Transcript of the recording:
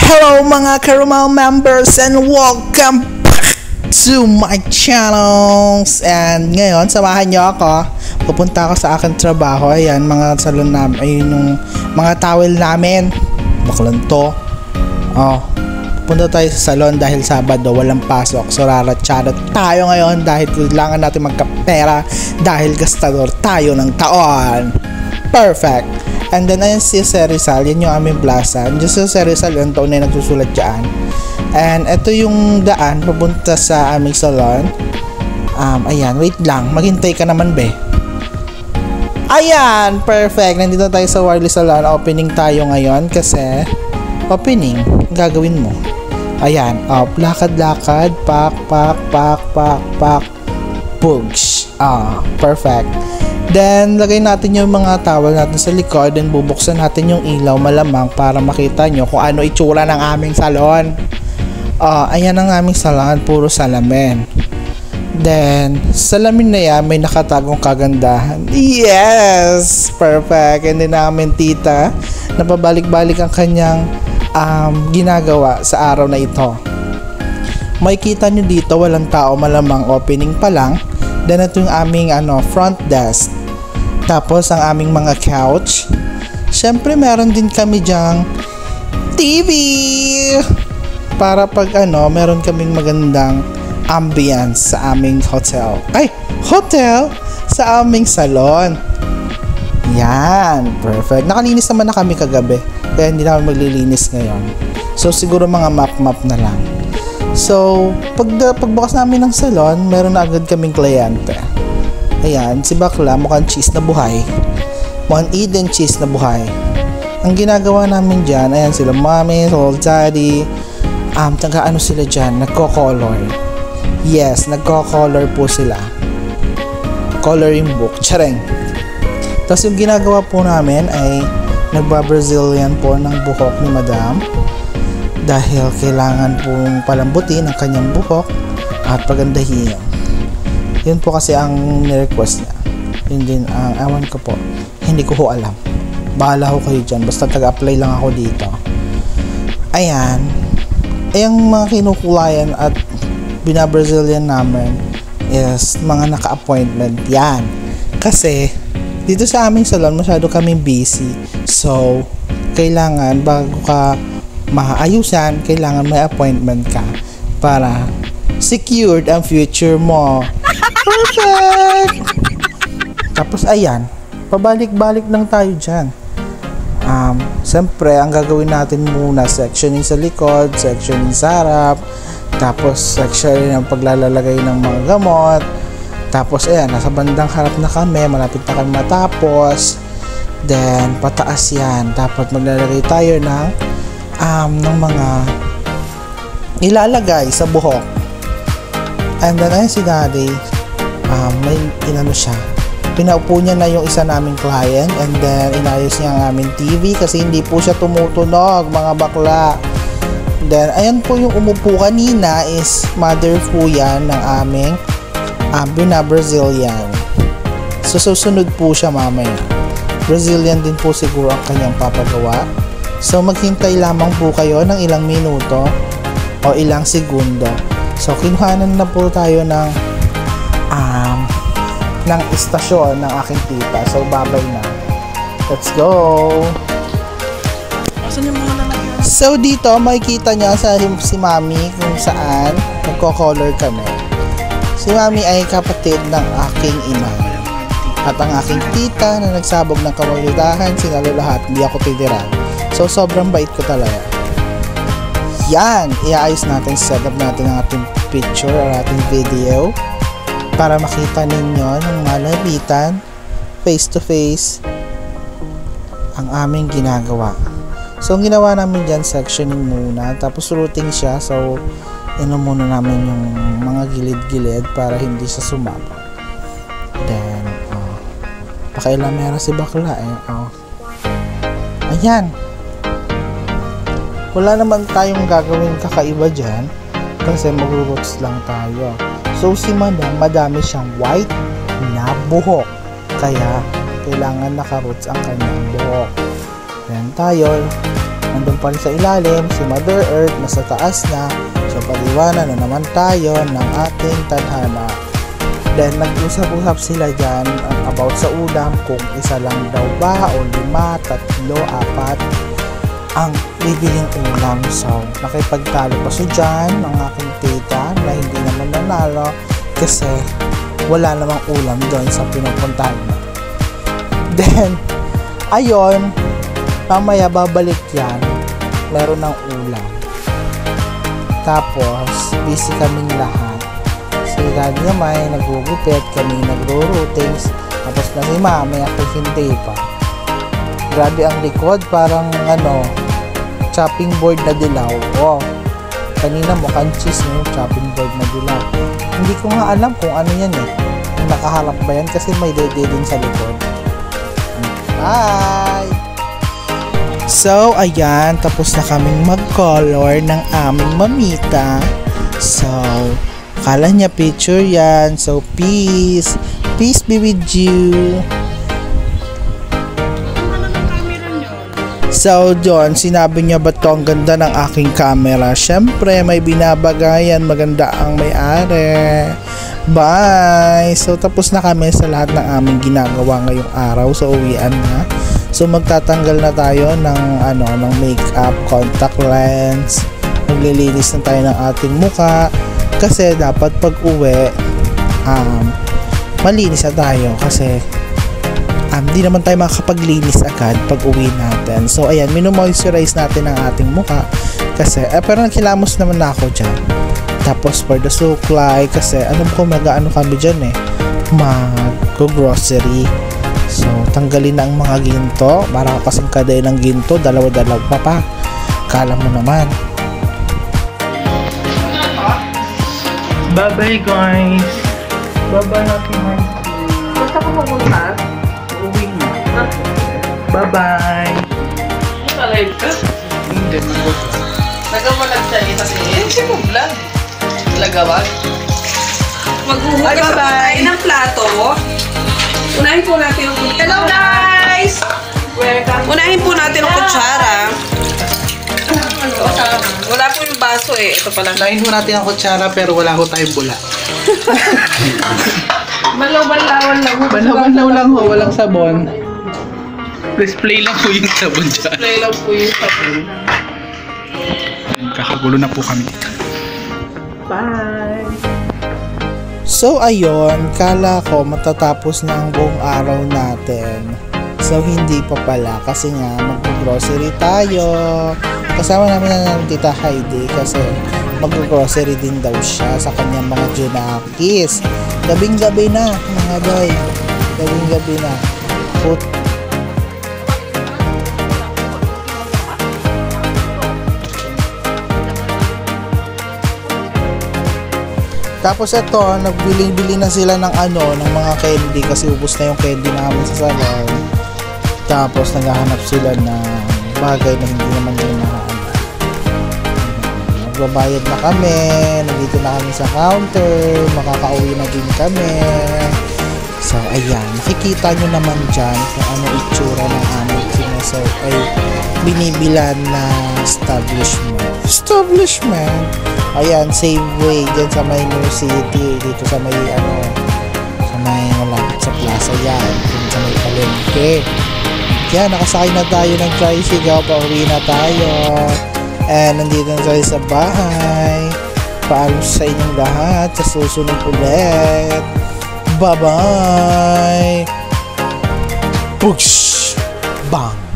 Hello mga Caramel members and welcome back to my channels. And ngayon, samahan nyo ako. Pupunta ako sa aking trabaho. Ayan, mga salon namin. Ayun yung mga towel namin. Baklan to. Pupunta tayo sa salon dahil Sabado, walang pasok. So raratsyada tayo ngayon dahil kailangan natin magkapera dahil gastador tayo ng taon. Perfect. And then ayan si Sir Rizal, yan yung aming plaza. Diyan si Sir Rizal, yung taon na nagsusulat dyan. And ito yung daan papunta sa aming salon. Ayan, wait lang, maghintay ka naman be. Ayan, perfect. Nandito tayo sa Warli Salon. Opening tayo ngayon kasi opening, gagawin mo. Ayan, lakad-lakad, pak, pugs. Perfect. Then, lagay natin yung mga towel natin sa likod. Then, bubuksan natin yung ilaw malamang para makita nyo kung ano itsura ng aming salon. Ayan ang aming salon. Puro salamin. Then, salamin na yan, may nakatagong kagandahan. Yes! Perfect. And then, namin tita, napabalik-balik ang kanyang ginagawa sa araw na ito. Makikita nyo dito, walang tao, malamang opening pa lang. Then, ito yung aming front desk. Tapos, ang aming mga couch. Siyempre, meron din kami dyang TV. Para pag meron kaming magandang ambience sa aming hotel. Hotel! Sa aming salon. Yan. Perfect. Nakalinis naman na kami kagabi. Kaya hindi namin maglilinis ngayon. So, siguro mga map na lang. So, pagbukas namin ng salon, meron na agad kaming kliyente. Ayan, si Bakla, mukhang cheese na buhay. Mukhang Eden cheese na buhay. Ang ginagawa namin dyan, ayan sila mommy, old daddy. Sila dyan, nagko-color. Yes, nagko-color po sila. Coloring book, tsareng. Tapos yung ginagawa po namin ay nagba-Brazilian po ng buhok ni Madam. Dahil kailangan pong palambutin ang kanyang buhok at pagandahin. Yun po kasi ang nirequest niya. Yun din ang ewan ko po. Hindi ko ho alam. Bahala ho kayo dyan. Basta taga-apply lang ako dito. Ayan. Yung mga kinukulayan at bina-Brazilian namin is mga naka-appointment. Yan. Kasi dito sa aming salon masyado kaming busy. So, kailangan bago ka maayusan, kailangan may appointment ka para secured ang future mo. Perfect! Tapos ayan, pabalik-balik lang tayo dyan. Siyempre, ang gagawin natin muna, sectioning sa likod, sectioning sa harap, tapos sectioning ang paglalagay ng mga gamot. Tapos ayan, nasa bandang harap na kami, malapit na kami matapos. Then, pataas yan. Tapos maglalagay tayo ng mga ilalagay sa buhok. And then ayun si daddy, may siya, pinaupo niya na yung isa naming client, and then inayos niya ang aming TV kasi hindi po siya tumutunog, mga bakla. Then ayan po yung umupo kanina is mother po yan ng aming Brazilian. So susunod po siya mamaya. Brazilian din po siguro ang kanyang papagawa. So, maghintay lamang po kayo ng ilang minuto o ilang segundo. So, kinuhanan na po tayo ng istasyon ng aking tita. So, babay na. Let's go! So, dito, makikita niya si Mami kung saan nagko-color kami. Si Mami ay kapatid ng aking ina. At ang aking tita na nagsabog ng kamalitahan, sinalo lahat, hindi ako titiran. So, sobrang bait ko talaga. Yan! Iaayos natin, setup natin ang ating picture or ating video para makita ninyo ng malapitan, face to face, ang aming ginagawa. So, ang ginawa namin dyan, sectioning muna, tapos routing siya. So, muna namin yung mga gilid-gilid para hindi siya sumabog. Then, pakailamera si Bakla Ayan! Wala naman tayong gagawin kakaiba dyan kasi mag-roots lang tayo. So si Madam, madami siyang white na buhok. Kaya kailangan naka-roots ang kanyang buhok. Ayan tayo. Nandun pa rin sa ilalim si Mother Earth, nasa taas na. So paliwanag na naman tayo ng ating tadhana. Then nag-usap-usap sila dyan about sa ulam, kung isa lang daw ba o 5, 3, 4 ang bibiling ulam. So nakipagtalo pa siya dyan ng aking tita na hindi naman nanalo kasi wala namang ulam doon sa pinupuntahan niya. Then ayun, mamaya babalik yan, meron ng ulam. Tapos busy kaming lahat. Si Daddy naman nagugupit, kami nagro-routings, tapos na si Mami ako hindi pa. Grabe ang likod, parang chopping board na dilaw. Oh, kanina mukhang cheese no, chopping board na dilaw. Hindi ko nga alam kung ano yan eh, kung nakaharap ba yan kasi may dede din sa likod. Bye! So ayan, tapos na kaming mag-color ng aming mamita. So akala niya picture yan. So peace be with you. So John, sinabi niya ba to ang ganda ng aking camera? Syempre may binabagayan, maganda ang may-ari. Bye! So tapos na kami sa lahat ng aming ginagawa ngayong araw. So uwian na. So magtatanggal na tayo ng ng makeup, contact lens. Maglilinis na tayo ng ating muka kasi dapat pag uwi malinis na tayo kasi di naman tayo makapaglinis agad pag uwi natin. So ayan, mino-moisturize natin ang ating muka kasi pero nakilamos naman na ako dyan. Tapos for the suklay kasi alam ko mag-ano kami dyan mag-grocery. So tanggalin na ang mga ginto, para kasing kaday ng ginto, dalawa-dalawa pa. Kala mo naman. Bye-bye guys. Bye-bye happy high school. Basta ka pupunta? Uwi na. Bye-bye. Naka-live ka? Hindi, mag-vlog. Nagawalag siya ito kasi. Hindi mo vlog. Lagawag. Maghuhugas ako tayo ng plato. Unahin po natin yung kutsara. Hello guys! Welcome. Unahin po natin yung kutsara. Wala po yung baso eh. Ito pala. Unahin po natin ang kutsara pero wala ko tayong bula. Balaw-balawan lang. Balaw-balaw lang ho, walang sabon. Display lang po yung sabon dyan. Display lang po yung sabon. Kakagulo na po kami dito. Bye! So ayun, kala ko matatapos na ang buong araw natin. So hindi pa pala kasi nga mag-grocery tayo. Kasama namin ang Tita Heidi kasi mag-grocery din daw siya sa kanyang mga junakis. Gabing-gabi na mga boy. Gabing-gabi na. Tapos ito, nagbili-bili na sila ng ng mga candy kasi ubos na yung candy namin sa salon. Tapos naghahanap sila ng bagay na hindi naman hinahanap. Magbabayad na kami, nandito na kami sa counter, makakauwi na din kami. So ayan, makikita nyo naman dyan kung ano itsura ng aming binibilan na establishment. Ayan, Safeway dyan sa may New City, dito sa may sa may malapit sa plaza yan, dito sa may palengke. Yan, nakasakay na tayo ng tricycle, pauwi na tayo. And nandito na tayo sa bahay. Paalam sa inyong lahat, sa susunod ulit. Bye-bye! Push! Bang!